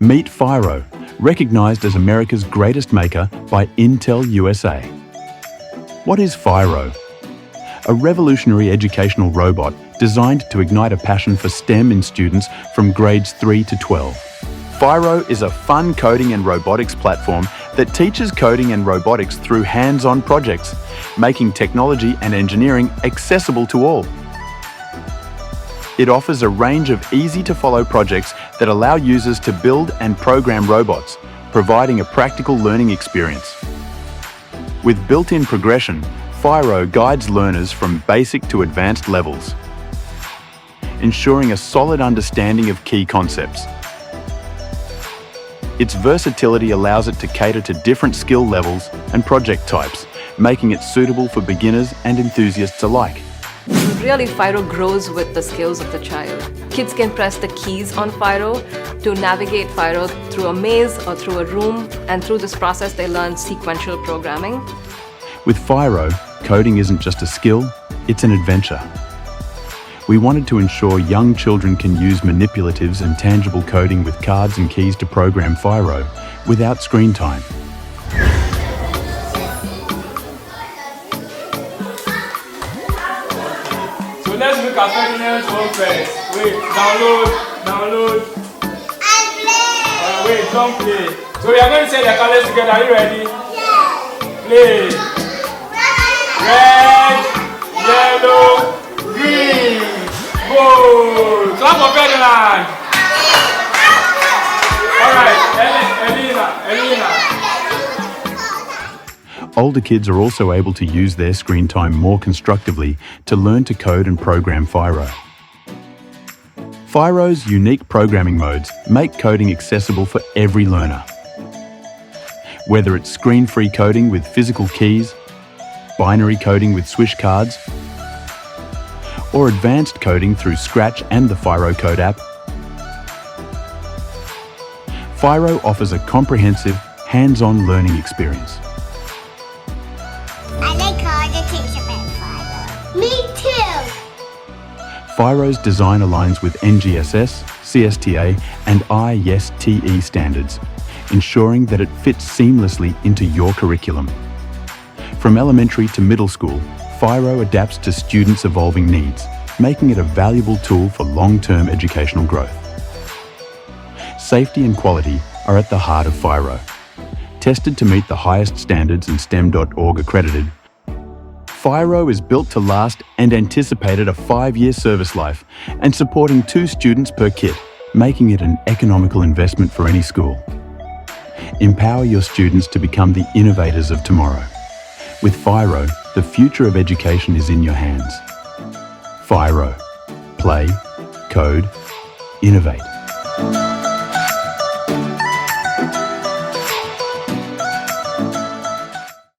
Meet Phiro, recognized as America's greatest maker by Intel USA. What is Phiro? A revolutionary educational robot designed to ignite a passion for STEM in students from grades 3 to 12. Phiro is a fun coding and robotics platform that teaches coding and robotics through hands-on projects, making technology and engineering accessible to all. It offers a range of easy-to-follow projects that allow users to build and program robots, providing a practical learning experience. With built-in progression, Phiro guides learners from basic to advanced levels, ensuring a solid understanding of key concepts. Its versatility allows it to cater to different skill levels and project types, making it suitable for beginners and enthusiasts alike. Really, Phiro grows with the skills of the child. Kids can press the keys on Phiro to navigate Phiro through a maze or through a room, and through this process they learn sequential programming. With Phiro, coding isn't just a skill, it's an adventure. We wanted to ensure young children can use manipulatives and tangible coding with cards and keys to program Phiro without screen time. So let's look at Ferdinand's one first. Wait, download. Wait, don't play. So we are going to say the colors together. Are you ready? Yeah. Play. Red, yellow, green. Go. Clap for Ferdinand. All right, Elena. Older kids are also able to use their screen time more constructively to learn to code and program Phiro. Phiro's unique programming modes make coding accessible for every learner. Whether it's screen-free coding with physical keys, binary coding with swish cards, or advanced coding through Scratch and the Phiro Code app, Phiro offers a comprehensive, hands-on learning experience. I like how the things about Phiro. Me too. Phiro's design aligns with NGSS, CSTA, and ISTE standards, ensuring that it fits seamlessly into your curriculum. From elementary to middle school, Phiro adapts to students' evolving needs, making it a valuable tool for long-term educational growth. Safety and quality are at the heart of Phiro. Tested to meet the highest standards and STEM.org accredited, Phiro is built to last and anticipated a 5-year service life and supporting 2 students per kit, making it an economical investment for any school. Empower your students to become the innovators of tomorrow. With Phiro, the future of education is in your hands. Phiro. Play, code, innovate.